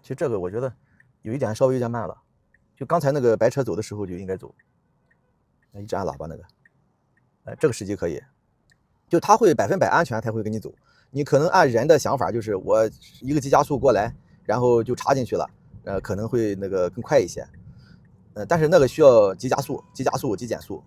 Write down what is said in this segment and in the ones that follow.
其实这个我觉得稍微有点慢了，就刚才那个白车走的时候就应该走，一直按喇叭那个，这个时机可以，就它会100%安全才会跟你走。你可能按人的想法，就是我一个急加速过来，然后就插进去了，可能会那个更快一些，但是那个需要急加速、急加速、急减速。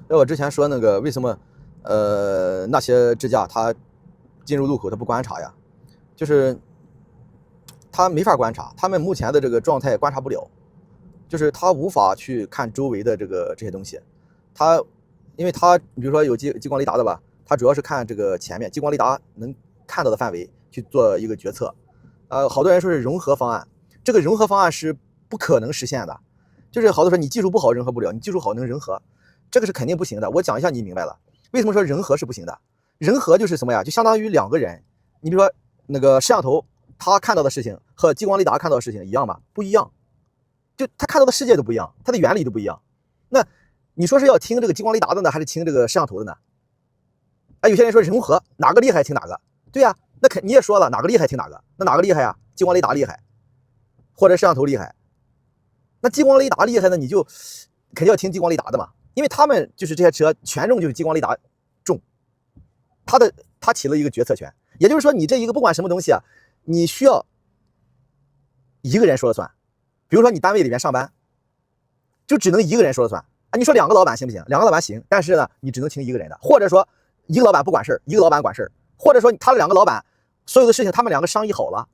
我之前说那个为什么那些支架它进入路口它不观察呀？就是它没法观察，他们目前的这个状态观察不了，就是他无法去看周围的这些东西。因为他比如说有激光雷达的吧，他主要是看这个前面激光雷达能看到的范围去做一个决策。好多人说是融合方案，这个融合方案是不可能实现的。就是好多说你技术不好融合不了，你技术好能融合，这个是肯定不行的。我讲一下你明白了，为什么说融合是不行的？融合就是什么呀？就相当于两个人，你比如说那个摄像头，他看到的事情和激光雷达看到的事情一样吗？不一样，就他看到的世界都不一样，它的原理都不一样。那你说是要听这个激光雷达的呢，还是听这个摄像头的呢？有些人说融合，哪个厉害听哪个。对呀，那你也说了，哪个厉害听哪个。那哪个厉害呀？激光雷达厉害，或者摄像头厉害？那激光雷达厉害呢，你就肯定要听激光雷达的嘛，因为他们就是这些车权重就是激光雷达重，他起了一个决策权。也就是说，你这一个不管什么东西啊，你需要一个人说了算。比如说你单位里面上班，就只能一个人说了算啊。你说两个老板行不行？两个老板行，但是呢，你只能听一个人的，或者说一个老板不管事儿，一个老板管事儿，或者说他两个老板所有的事情他们两个商议好了，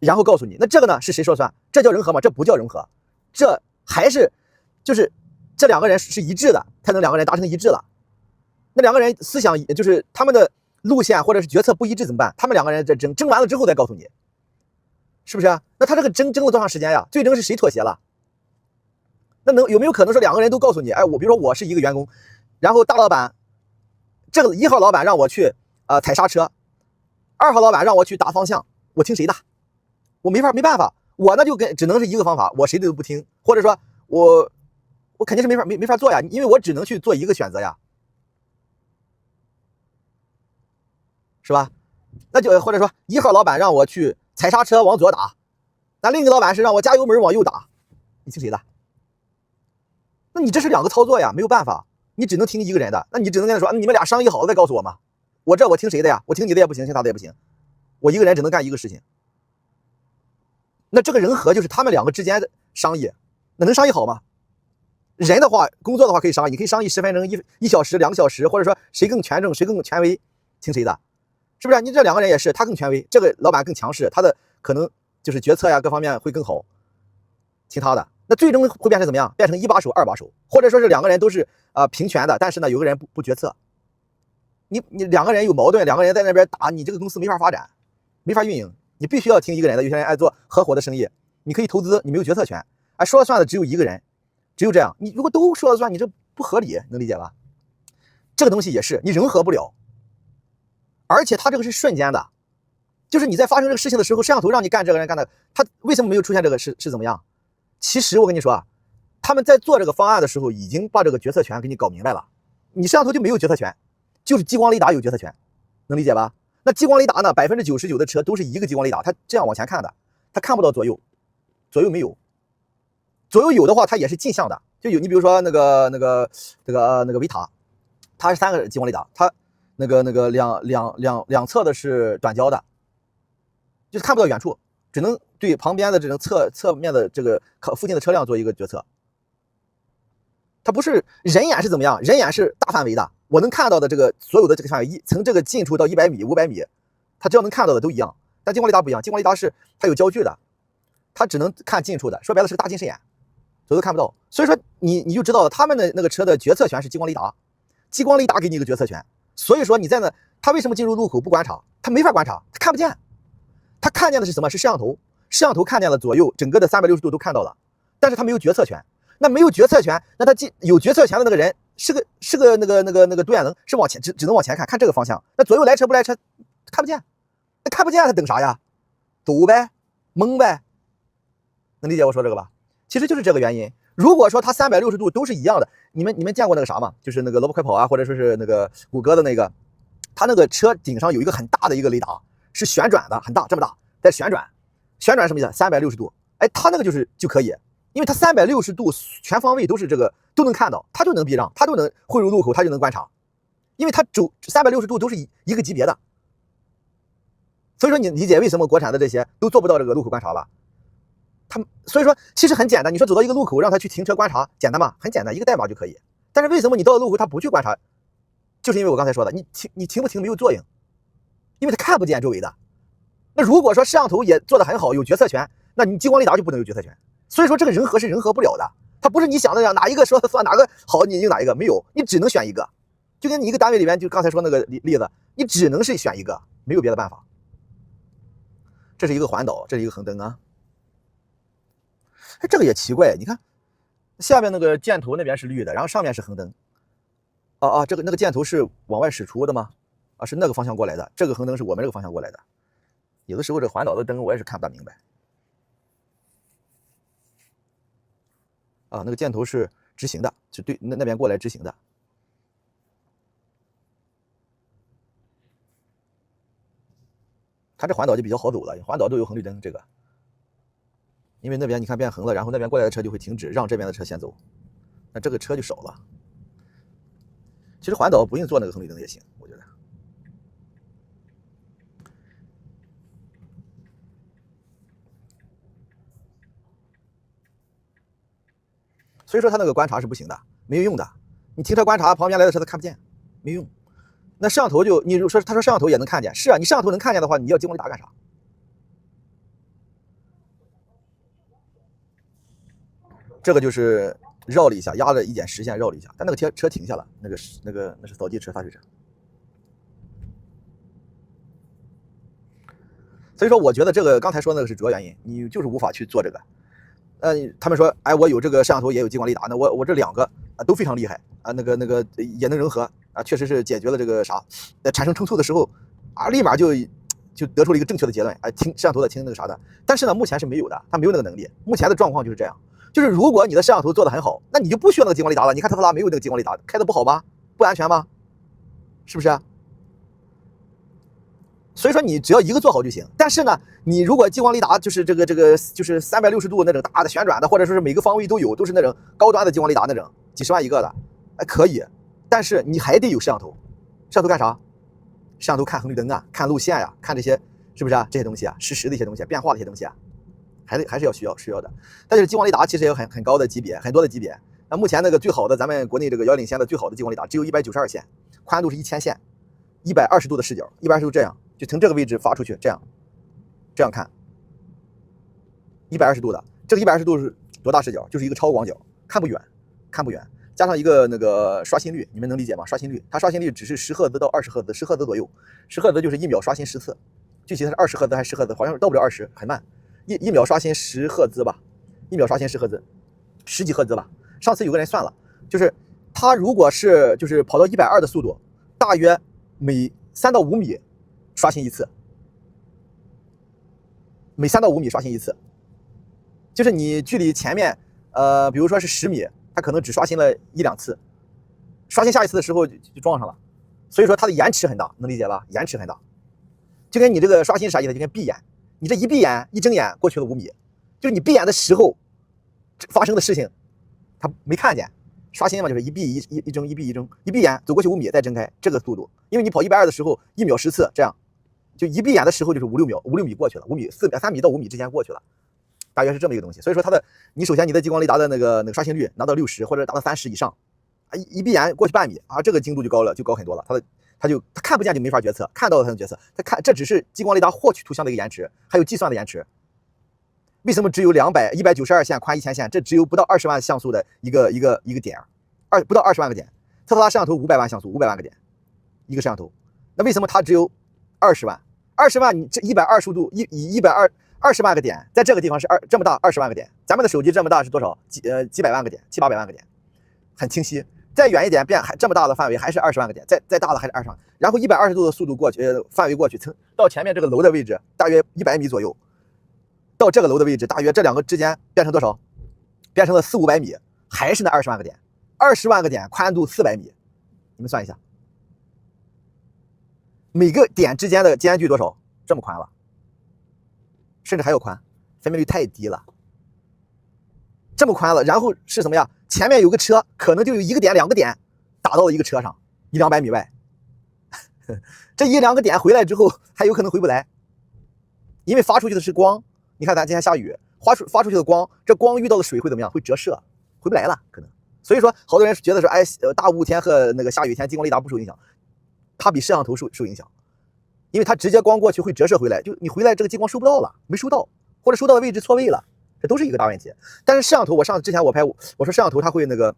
然后告诉你，那这个呢是谁说了算？这叫融合吗？这不叫融合，这还是就是这两个人是一致的，才能两个人达成一致了。那两个人思想就是他们的路线或者是决策不一致怎么办？他们两个人在争完了之后再告诉你，是不是啊？那他这个争了多长时间呀？最终是谁妥协了？那有没有可能说两个人都告诉你，我比如说我是一个员工，然后大老板这个1号老板让我去踩刹车，2号老板让我去打方向，我听谁的？我没办法，我呢就只能是一个方法，我谁的都不听，或者说我肯定是没法做呀，因为我只能去做一个选择呀，是吧？那就或者说1号老板让我去踩刹车往左打，那另一个老板是让我加油门往右打，你听谁的？那你这是两个操作呀，没有办法，你只能听一个人的，那你只能跟他说，你们俩商议好了再告诉我嘛。我听谁的呀？我听你的也不行，听他的也不行，我一个人只能干一个事情。那这个人和就是他们两个之间的商议，那能商议好吗？人的话，工作的话可以商议，你可以商议10分钟、1小时、2个小时，或者说谁更权重、谁更权威，听谁的，是不是？你这两个人也是，他更权威，这个老板更强势，他的可能就是决策呀各方面会更好，听他的。那最终会变成怎么样？变成1把手、2把手，或者说是两个人都是平权的，但是呢有个人不决策。你两个人有矛盾，两个人在那边打，你这个公司没法发展，没法运营。你必须要听一个人的。有些人爱做合伙的生意，你可以投资，你没有决策权，说了算的只有一个人，只有这样。你如果都说了算，你这不合理，能理解吧？这个东西也是你融合不了，而且它这个是瞬间的，就是你在发生这个事情的时候，摄像头让你干这个人干的，他为什么没有出现这个是怎么样？其实我跟你说啊，他们在做这个方案的时候，已经把这个决策权给你搞明白了。你摄像头就没有决策权，就是激光雷达有决策权，能理解吧？那激光雷达呢？99%的车都是一个激光雷达，它这样往前看的，它看不到左右，左右没有，左右有的话，它也是镜像的，就有你比如说那个维塔，它是3个激光雷达，它那个两侧的是短焦的，就是看不到远处，只能对旁边的这种侧面的这个附近的车辆做一个决策。它不是人眼是怎么样？人眼是大范围的，我能看到的这个所有的这个范围，从这个近处到100米、500米，它只要能看到的都一样。但激光雷达不一样，激光雷达是它有焦距的，它只能看近处的，说白了是个大近视眼，左右看不到。所以说你就知道了，他们的那个车的决策权是激光雷达，激光雷达给你一个决策权。所以说你在那，他为什么进入路口不观察？他没法观察，他看不见，他看见的是什么？是摄像头，摄像头看见了左右整个的360度都看到了，但是他没有决策权。那没有决策权，那他有决策权的那个人是个那个独眼能，是往前只能往前看，看这个方向。那左右来车不来车看不见，那看不见他等啥呀？抖呗，懵呗，能理解我说这个吧？其实就是这个原因。如果说它360度都是一样的，你们见过那个啥吗？就是那个萝卜快跑啊，或者说是那个谷歌的那个，它那个车顶上有一个很大的一个雷达，是旋转的，很大，这么大，在旋转。旋转什么意思？360度。哎，它那个就可以，因为它360度全方位都是这个都能看到，它就能避让，它就能汇入路口，它就能观察，因为它走360度都是一个级别的。所以说你理解为什么国产的这些都做不到这个路口观察了？所以说其实很简单，你说走到一个路口让他去停车观察，简单吗？很简单，一个代码就可以。但是为什么你到了路口他不去观察？就是因为我刚才说的，你停不停没有作用，因为他看不见周围的。那如果说摄像头也做得很好，有决策权，那你激光雷达就不能有决策权。所以说这个人和是人和不了的，它不是你想的那样，哪一个说算哪个好，你用哪一个，没有，你只能选一个。就跟你一个单位里面，就刚才说那个例子，你只能是选一个，没有别的办法。这是一个环岛，这是一个横灯啊。哎，这个也奇怪，你看下面那个箭头那边是绿的，然后上面是横灯。这个那个箭头是往外驶出的吗？啊，是那个方向过来的。这个横灯是我们这个方向过来的。有的时候这环岛的灯我也是看不大明白。啊，那个箭头是直行的，是对那边过来直行的。它这环岛就比较好走了，环岛都有红绿灯这个。因为那边你看变横了，然后那边过来的车就会停止，让这边的车先走，那这个车就少了。其实环岛不用做那个红绿灯也行，我觉得。所以说他那个观察是不行的，没有用的。你停车观察旁边来的车他看不见，没用。那摄像头就你说他说摄像头也能看见，是啊，你摄像头能看见的话，你要激光雷达干啥？这个就是绕了一下，压了一点实线绕了一下，但那个车停下了，那是扫地车洒水车。所以说，我觉得这个刚才说那个是主要原因，你就是无法去做这个。他们说，哎，我有这个摄像头，也有激光雷达，那我这2个都非常厉害啊，那个也能融合啊，确实是解决了这个啥，在产生冲突的时候啊，立马就得出了一个正确的结论，听摄像头的，听那个啥的。但是呢，目前是没有的，它没有那个能力。目前的状况就是这样，就是如果你的摄像头做得很好，那你就不需要那个激光雷达了。你看特斯拉没有那个激光雷达，开的不好吗？不安全吗？是不是？所以说你只要一个做好就行。但是呢，你如果激光雷达就是这个就是360度那种大的旋转的，或者说是每个方位都有，都是那种高端的激光雷达那种，几十万一个的，哎可以。但是你还得有摄像头，摄像头干啥？摄像头看红绿灯啊，看路线呀，看这些是不是啊？这些东西啊，实时的一些东西，变化的一些东西啊，还是需要的。但是激光雷达其实也有很高的级别，很多的级别。那目前那个最好的，咱们国内这个遥领先的最好的激光雷达只有192线，宽度是1000线，120度的视角，120度这样。就从这个位置发出去，这样看，120度的，这个120度是多大视角？就是一个超广角，看不远，加上一个那个刷新率，你们能理解吗？刷新率，它刷新率只是10赫兹到20赫兹，10赫兹左右，10赫兹就是1秒刷新10次，具体它是20赫兹还是10赫兹，好像是到不了20，很慢，一秒刷新10赫兹吧，1秒刷新10赫兹，10几赫兹吧。上次有个人算了，就是它如果是就是跑到120的速度，大约每3到5米。刷新一次，每3到5米刷新一次，就是你距离前面，比如说是10米，它可能只刷新了1、2次，刷新下一次的时候就撞上了，所以说它的延迟很大，能理解吧？延迟很大，就跟你这个刷新啥意思？就跟闭眼，你这一闭眼一睁眼过去了5米，就是你闭眼的时候发生的事情，它没看见。刷新嘛，就是一闭一睁，一闭一睁，一闭眼走过去5米再睁开，这个速度，因为你跑120的时候1秒10次，这样。就一闭眼的时候就是5、6米过去了，3米到5米之间过去了，大约是这么一个东西。所以说你首先你的激光雷达的那个刷新率拿到60或者达到30以上，啊一闭眼过去半米啊，这个精度就高了，就高很多了。它看不见就没法决策，看到了才能决策。这只是激光雷达获取图像的一个延迟，还有计算的延迟。为什么只有192线宽1000线？这只有不到20万像素的一个点，不到20万个点。特斯拉摄像头500万像素，500万个点，一个摄像头。那为什么它只有20万？20万你这120度以120万个点，在这个地方是这么大20万个点。咱们的手机这么大是多少？几百万个点，7、800万个点，很清晰。再远一点变还这么大的范围还是20万个点，再大的还是20万，然后120度的速度过去，范围过去，到前面这个楼的位置大约100米左右，到这个楼的位置大约这两个之间变成多少？变成了400-500米，还是那20万个点，20万个点宽度400米，你们算一下，每个点之间的间距多少？这么宽了，甚至还要宽，分辨率太低了。这么宽了，然后是什么呀？前面有个车，可能就有1个点、2个点打到了一个车上，100-200米外。这1-2个点回来之后，还有可能回不来，因为发出去的是光。你看咱今天下雨，发出去的光，这光遇到的水会怎么样？会折射，回不来了，可能。所以说，好多人觉得说，哎，大雾天和那个下雨天，激光雷达不受影响，它比摄像头受影响，因为它直接光过去会折射回来，就你回来这个激光收不到了，没收到，或者收到的位置错位了。这都是一个大问题。但是摄像头，我之前我拍，我说摄像头它会那个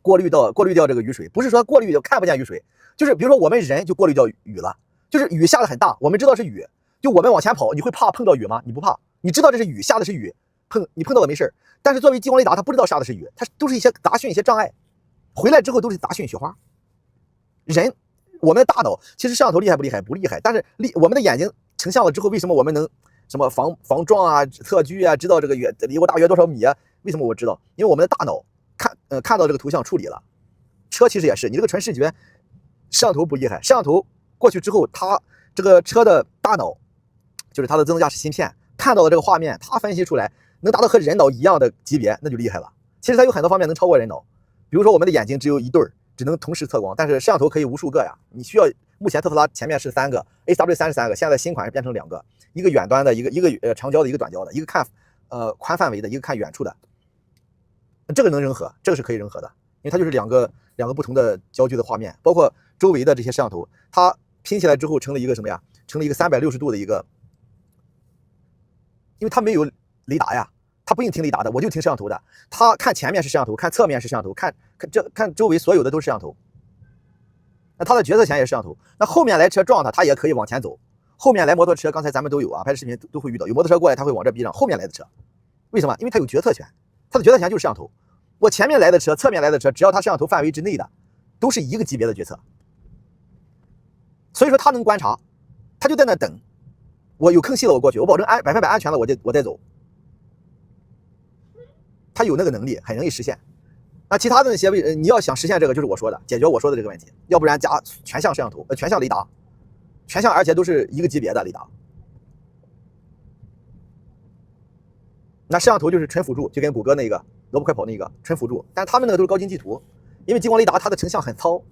过滤掉这个雨水，不是说过滤掉看不见雨水，就是比如说我们人就过滤掉雨了，就是雨下的很大，我们知道是雨，就我们往前跑，你会怕碰到雨吗？你不怕，你知道这是雨，下的是雨，你碰到了没事。但是作为激光雷达，它不知道下的是雨，它都是一些杂讯、一些障碍，回来之后都是杂讯雪花。人，我们的大脑其实摄像头厉害不厉害？不厉害，但是我们的眼睛成像了之后，为什么我们能？什么防撞啊、测距啊，知道这个离我大约多少米啊？为什么我知道？因为我们的大脑看到这个图像处理了。车其实也是，你这个纯视觉，摄像头不厉害，摄像头过去之后，它这个车的大脑，就是它的自动驾驶芯片看到了这个画面，它分析出来能达到和人脑一样的级别，那就厉害了。其实它有很多方面能超过人脑，比如说我们的眼睛只有一对儿，只能同时测光，但是摄像头可以无数个呀。你需要，目前特斯拉前面是3个 ，AW33个，现在新款是变成2个。一个远端的，一个长焦的，一个短焦的，一个看宽范围的，一个看远处的，这个能扔合，这个是可以扔合的，因为它就是两个不同的焦距的画面，包括周围的这些摄像头，它拼起来之后成了一个什么呀？成了一个360度的一个，因为它没有雷达呀，它不用听雷达的，我就听摄像头的，它看前面是摄像头，看侧面是摄像头，看周围所有的都是摄像头，那它的决策权也是摄像头，那后面来车撞它也可以往前走。后面来摩托车，刚才咱们都有啊，拍的视频都会遇到，有摩托车过来，他会往这逼上，后面来的车，为什么？因为他有决策权，他的决策权就是摄像头。我前面来的车，侧面来的车，只要他摄像头范围之内的，都是一个级别的决策。所以说他能观察，他就在那等，我有坑隙了我过去，我保证100%安全了我再走。他有那个能力，很容易实现。那其他的那些你要想实现这个，就是我说的，解决我说的这个问题，要不然加全向摄像头，全向雷达。全向，而且都是一个级别的雷达。那摄像头就是纯辅助，就跟谷歌那个萝卜快跑那个纯辅助，但他们那个都是高精地图，因为激光雷达它的成像很糙，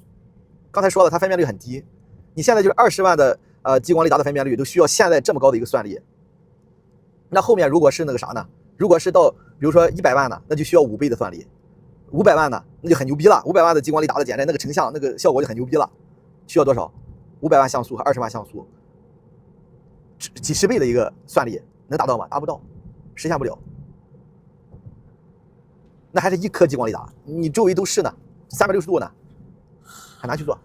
刚才说了它分辨率很低，你现在就是20万的激光雷达的分辨率都需要现在这么高的一个算力。那后面如果是那个啥呢？如果是到比如说100万呢，那就需要5倍的算力；500万呢，那就很牛逼了。500万的激光雷达的减震，那个成像那个效果就很牛逼了，需要多少？500万像素和20万像素，几十倍的一个算力能达到吗？达不到，实现不了。那还是一颗激光雷达，你周围都是呢，360度呢，很难去做。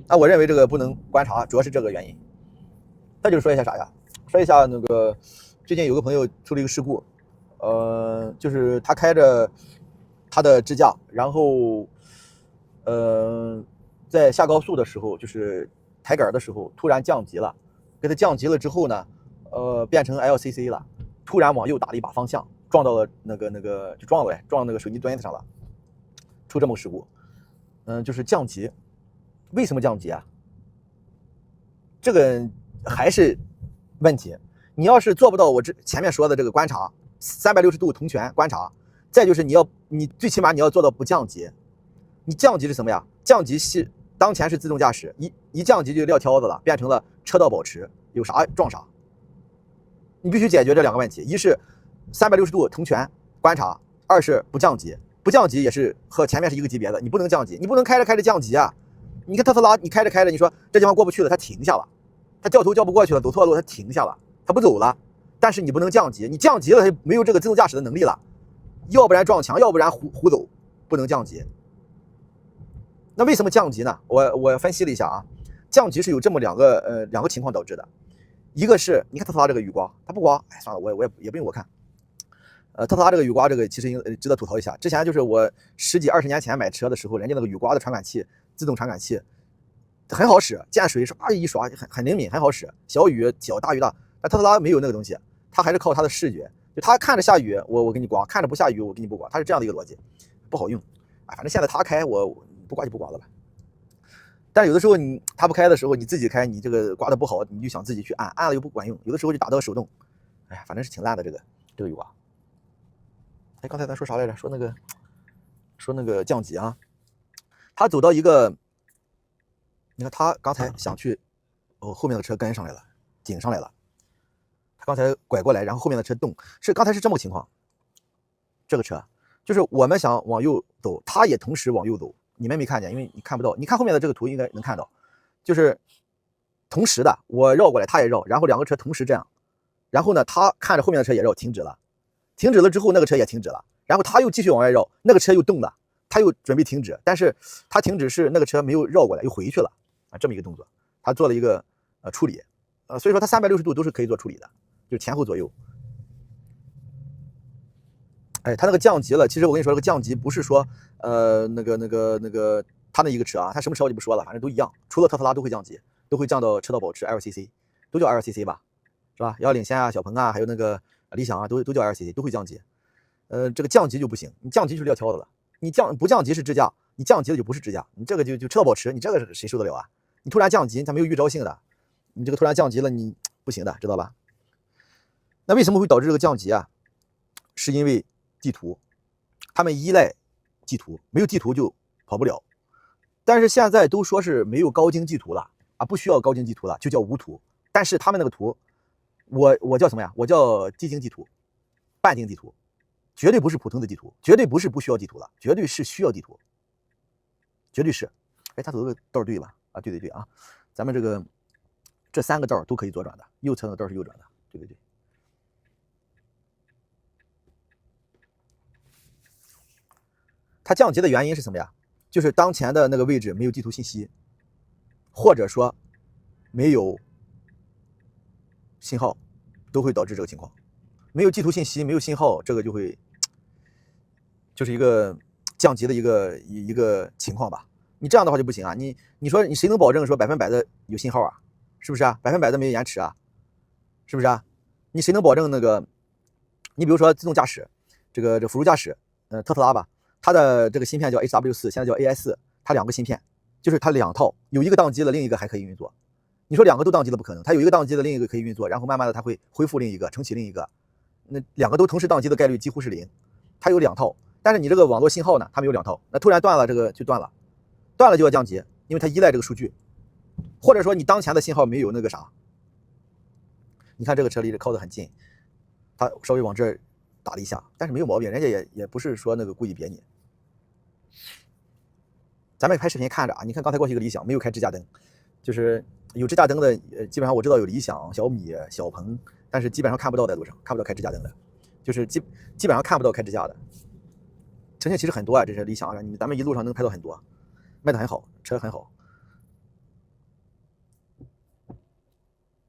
那我认为这个不能观察，主要是这个原因。再就是说一下啥呀？说一下那个最近有个朋友出了一个事故，就是他开着他的支架，然后在下高速的时候，就是抬杆的时候突然降级了，给他降级了之后呢，变成 LCC 了，突然往右打了一把方向，撞到了那个就撞那个手机墩子上了，出这么个事故。就是降级，为什么降级啊？这个还是问题。你要是做不到我前面说的这个观察，360度同权观察，再就是你最起码你要做到不降级。你降级是什么呀？降级是当前是自动驾驶，一降级就撂挑子了，变成了车道保持，有啥撞啥。你必须解决这2个问题：一是360度同权观察，二是不降级。不降级也是和前面是一个级别的，你不能降级，你不能开着降级啊！你看特斯拉，你开着，你说这地方过不去了，它停下了，它掉头掉不过去了，走错路，它停下了，它不走了。但是你不能降级，你降级了，它没有这个自动驾驶的能力了，要不然撞墙，要不然胡走，不能降级。那为什么降级呢？我分析了一下啊，降级是有这么两个情况导致的。一个是你看特斯拉这个雨刮，它不刮，哎算了，我也不用我看。特斯拉这个雨刮这个其实值得吐槽一下。之前就是我10几20年前买车的时候，人家那个雨刮的传感器，自动传感器很好使，见水刷一刷很灵敏，很好使。小雨小大雨大，但特斯拉没有那个东西，它还是靠它的视觉，就它看着下雨我给你刮，看着不下雨我给你不刮，它是这样的一个逻辑，不好用。反正现在它开我不刮就不刮了吧。但是有的时候它不开的时候，你自己开，你这个刮的不好，你就想自己去按了又不管用，有的时候就打到手动，哎呀，反正是挺烂的这个雨刮。哎，刚才咱说啥来着？说那个降级啊，他走到一个，你看他刚才想去，后面的车跟上来了，顶上来了，他刚才拐过来，然后后面的车动，刚才是这么个情况。这个车就是我们想往右走，他也同时往右走，你们没看见，因为你看不到。你看后面的这个图应该能看到，就是同时的，我绕过来，他也绕，然后两个车同时这样，然后呢，他看着后面的车也绕，停止了。停止了之后，那个车也停止了，然后他又继续往外绕，那个车又动了，他又准备停止，但是他停止是那个车没有绕过来，又回去了啊，这么一个动作，他做了一个处理，所以说他360度都是可以做处理的，就是前后左右。哎，他那个降级了，其实我跟你说，这个降级不是说他那一个车啊，他什么车我就不说了，反正都一样，除了特斯拉都会降级，都会降到车道保持 LCC， 都叫 LCC 吧，是吧？要领先啊，小鹏啊，还有那个理想啊，都叫 LCC， 都会降级。这个降级就不行，你降级就是撂挑子了。你不降级是支架，你降级了就不是支架，你这个就车道保持，你这个谁受得了啊？你突然降级，它没有预兆性的，你这个突然降级了，你不行的，知道吧？那为什么会导致这个降级啊？是因为地图，他们依赖地图，没有地图就跑不了。但是现在都说是没有高精地图了啊，不需要高精地图了，就叫无图。但是他们那个图，我叫什么呀？我叫低精地图、半精地图，绝对不是普通的地图，绝对不是不需要地图了，绝对是需要地图，绝对是。哎，他走的道对吧？啊，对啊，咱们这3个道都可以左转的，右侧的道是右转的，对。它降级的原因是什么呀？就是当前的那个位置没有地图信息，或者说没有信号，都会导致这个情况。没有地图信息，没有信号，这个就是一个降级的一个情况吧。你这样的话就不行啊！你说你谁能保证说100%的有信号啊？是不是啊？100%的没有延迟啊？是不是啊？你谁能保证那个？你比如说自动驾驶，这个辅助驾驶，特斯拉吧。它的这个芯片叫 HW4， 现在叫 AI4， 它2个芯片，就是它2套，有一个宕机了，另一个还可以运作。你说2个都宕机了不可能，它有一个宕机了，另一个可以运作，然后慢慢的它会恢复另一个，重启另一个。那2个都同时宕机的概率几乎是0。它有2套，但是你这个网络信号呢，它没有2套，那突然断了，这个就断了，断了就要降级，因为它依赖这个数据，或者说你当前的信号没有那个啥。你看这个车离这靠得很近，它稍微往这儿打了一下，但是没有毛病，人家也不是说那个故意别你。咱们拍视频看着啊，你看刚才过去一个理想没有开支架灯，就是有支架灯的，基本上我知道有理想、小米、小鹏，但是基本上看不到在路上，看不到开支架灯的，就是基本上看不到开支架的。成绩其实很多啊，这是理想啊，咱们一路上能拍到很多，卖的很好，车很好。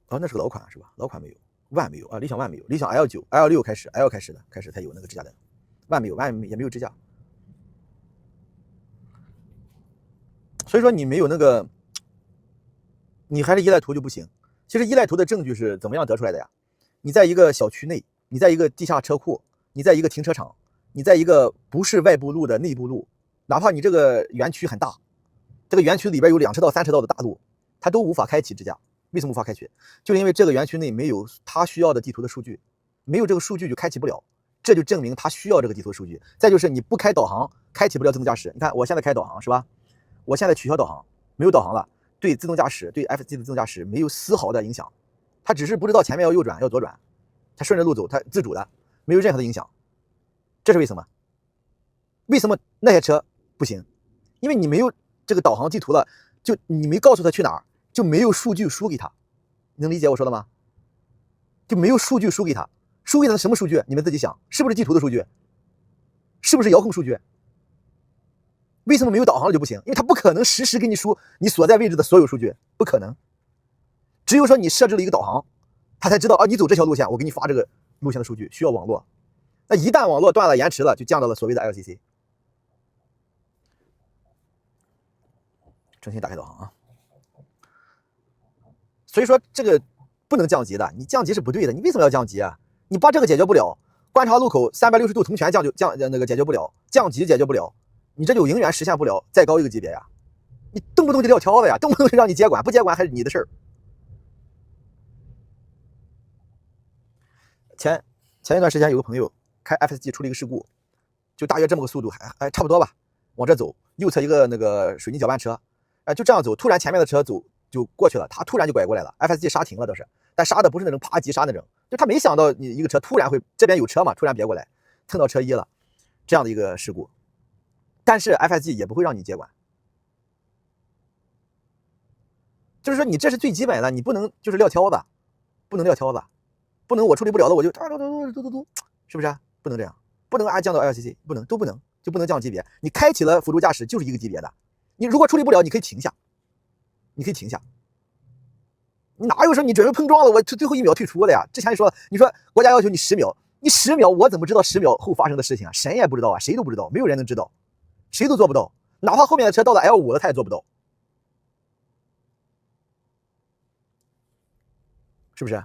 哦，那是个老款是吧？老款没有，ONE没有啊，理想ONE没有，理想 L9、L6 开始开始才有那个支架灯，ONE没有，ONE也没有支架。所以说你没有那个，你还是依赖图就不行。其实依赖图的证据是怎么样得出来的呀？你在一个小区内，你在一个地下车库，你在一个停车场，你在一个不是外部路的内部路，哪怕你这个园区很大，这个园区里边有2车道、3车道的大路，它都无法开启支架。为什么无法开启？就是因为这个园区内没有它需要的地图的数据，没有这个数据就开启不了。这就证明它需要这个地图数据。再就是你不开导航，开启不了自动驾驶。你看我现在开导航是吧？我现在取消导航，没有导航了，对自动驾驶，对 FSD 的自动驾驶没有丝毫的影响。它只是不知道前面要右转要左转，它顺着路走，它自主的，没有任何的影响。这是为什么？为什么那些车不行？因为你没有这个导航地图了，就你没告诉他去哪儿，就没有数据输给他。能理解我说的吗？就没有数据输给他，输给他的什么数据？你们自己想，是不是地图的数据？是不是遥控数据？为什么没有导航了就不行？因为它不可能实时给你输你所在位置的所有数据，不可能。只有说你设置了一个导航，它才知道啊，你走这条路线，我给你发这个路线的数据，需要网络。那一旦网络断了延迟了，就降到了所谓的 LCC。重新打开导航啊。所以说这个不能降级的，你降级是不对的。你为什么要降级啊？你把这个解决不了，观察路口360度同权解决不了，降级解决不了，你这就永远实现不了再高一个级别呀。你动不动就撂挑子呀，动不动就让你接管，不接管还是你的事儿。前一段时间有个朋友开 FSG 出了一个事故，就大约这么个速度，还差不多吧，往这走，右侧一个那个水泥搅拌车，就这样走，突然前面的车走就过去了，他突然就拐过来了 ，FSG 刹停了倒是，但刹的不是那种啪急刹那种，就他没想到你一个车突然会这边有车嘛，突然别过来，蹭到车衣了，这样的一个事故，但是 FSG 也不会让你接管，就是说你这是最基本的，你不能就是撂挑子，不能撂挑子。不能我处理不了的我就嘟，是不是？不能这样，不能降到 LCC， 不能，都不能，就不能降级别。你开启了辅助驾驶就是一个级别的，你如果处理不了，你可以停下，你可以停下。你哪有说你准备碰撞了，我最后1秒退出的呀？之前你说国家要求你10秒，你10秒我怎么知道10秒后发生的事情啊？谁也不知道啊，谁都不知道，没有人能知道，谁都做不到，哪怕后面的车到了 L5了，他也做不到，是不是？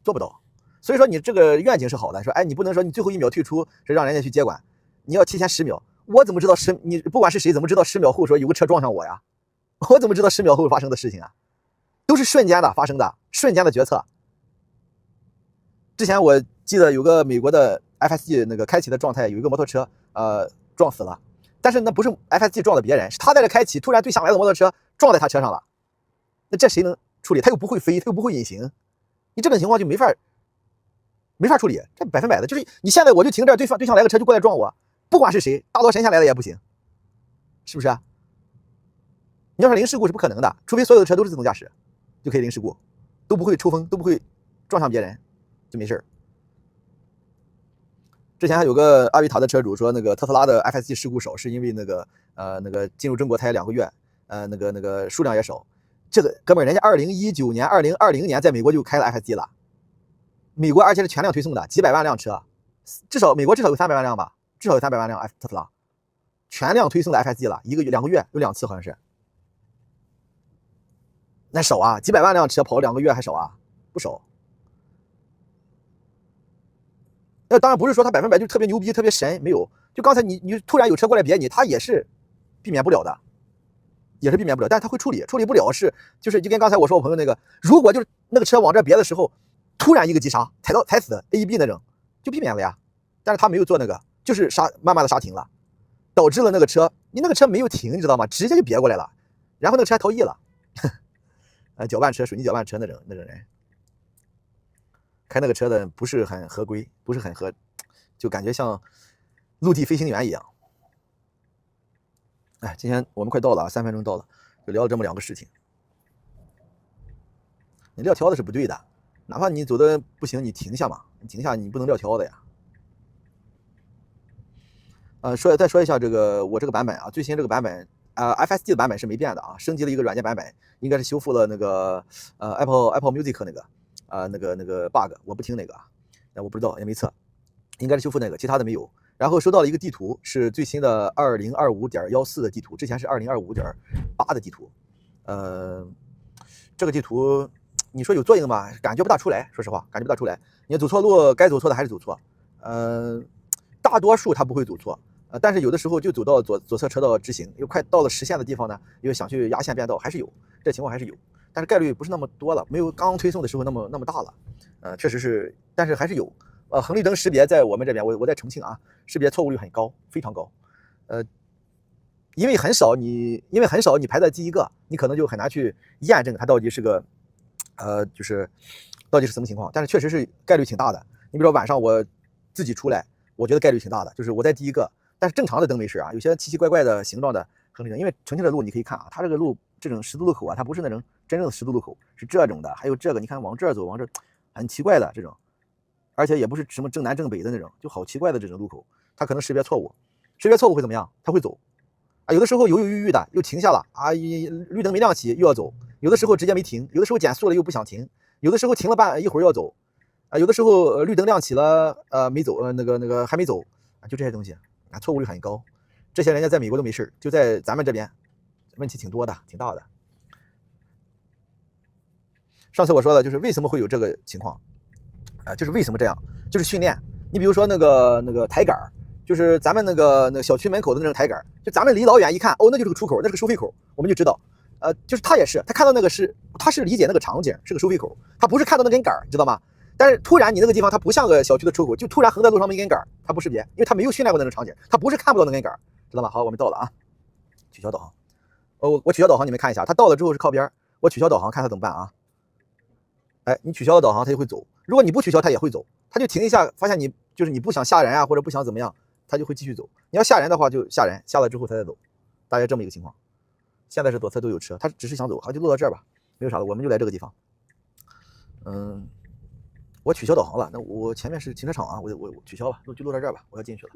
做不到。所以说你这个愿景是好的，说哎，你不能说你最后1秒退出是让人家去接管，你要提前10秒。我怎么知道你不管是谁，怎么知道10秒后说有个车撞上我呀？我怎么知道10秒后发生的事情啊？都是瞬间的发生的，瞬间的决策。之前我记得有个美国的 FSG 那个开启的状态，有一个摩托车撞死了，但是那不是 FSG 撞的别人，是他在这开启，突然对向来的摩托车撞在他车上了。那这谁能处理？他又不会飞，他又不会隐形，你这种情况就没法处理，这100%的，就是你现在我就停这儿，对向来个车就过来撞我，不管是谁，大罗神下来了也不行，是不是？你要是零事故是不可能的，除非所有的车都是自动驾驶，就可以零事故，都不会抽风，都不会撞上别人，就没事儿。之前还有个阿维塔的车主说，那个特斯拉的 FSG 事故少，是因为那个进入中国才2个月，那个数量也少。这个哥们儿，人家2019年、2020年在美国就开了 FSG 了。美国而且是全量推送的，几百万辆车，美国至少有300万辆吧，至少有300万辆特斯拉，全量推送的 FSG 了，1个月2个月有2次好像是，那少啊，几百万辆车跑2个月还少啊，不少。那当然不是说他100%就特别牛逼特别神，没有，就刚才你突然有车过来别你，他也是避免不了的，也是避免不了，但是他会处理不了就跟刚才我说我朋友那个，如果就是那个车往这别的时候。突然一个急刹，踩死 AEB 那种，就避免了呀。但是他没有做那个，就是慢慢的刹停了，导致了那个车，你那个车没有停，你知道吗？直接就别过来了，然后那个车还逃逸了。搅拌车、水泥搅拌车那种人，开那个车的不是很合规，不是很就感觉像陆地飞行员一样。哎，今天我们快到了啊，3分钟到了，就聊了这么2个事情。你撂挑子是不对的。哪怕你走的不行，你停下嘛，你停下，你不能撂挑子呀。再说一下我这个版本啊，最新这个版本FSG 的版本是没变的啊，升级了一个软件版本，应该是修复了那个Apple Music 那个 bug， 我不听那个啊，我不知道也没测，应该是修复那个，其他的没有。然后收到了一个地图，是最新的 2025.14 的地图，之前是 2025.8 的地图，这个地图。你说有作用吗？感觉不大出来，说实话，感觉不大出来。你走错路，该走错的还是走错。大多数他不会走错，但是有的时候就走到左侧车道直行，又快到了实线的地方呢，又想去压线变道，还是有这情况还是有，但是概率不是那么多了，没有刚推送的时候那么大了。确实是，但是还是有。红绿灯识别在我们这边，我在重庆啊，识别错误率很高，非常高。因为很少你排在第一个，你可能就很难去验证它到底是个。就是到底是什么情况，但是确实是概率挺大的。你比如说晚上我自己出来，我觉得概率挺大的，就是我在第一个，但是正常的灯没事啊，有些奇奇怪怪的形状的红绿灯，因为重庆的路你可以看啊，它这个路这种十字路口啊，它不是那种真正的十字路口，是这种的，还有这个你看往这儿走，往这很奇怪的这种，而且也不是什么正南正北的那种，就好奇怪的这种路口，它可能识别错误会怎么样？它会走啊，有的时候犹犹豫豫的又停下了啊，绿灯没亮起又要走。有的时候直接没停，有的时候减速了又不想停，有的时候停了一会儿要走，有的时候绿灯亮起了，没走，那个还没走啊，就这些东西啊，错误率很高。这些人家在美国都没事，就在咱们这边问题挺多的，挺大的。上次我说的就是为什么会有这个情况啊，就是为什么这样，就是训练。你比如说那个抬杆，就是咱们那个小区门口的那种抬杆，就咱们离老远一看，哦，那就是个出口，那是个收费口，我们就知道。就是他也是，他看到那个他是理解那个场景是个收费口，他不是看到那根杆，知道吗？但是突然你那个地方它不像个小区的出口，就突然横在路上那根杆，他不识别，因为他没有训练过那种场景，他不是看不到那根杆，知道吗？好，我们到了啊，取消导航。我取消导航，你们看一下，他到了之后是靠边，我取消导航，看他怎么办啊？哎，你取消了导航，他就会走。如果你不取消，他也会走，他就停一下，发现你不想吓人啊，或者不想怎么样，他就会继续走。你要吓人的话，就吓人，吓了之后他再走，大概这么一个情况。现在是左侧都有车，他只是想走，好，就录到这儿吧，没有啥的，我们就来这个地方。我取消导航了，那我前面是停车场啊，我取消吧，就录到这儿吧，我要进去了。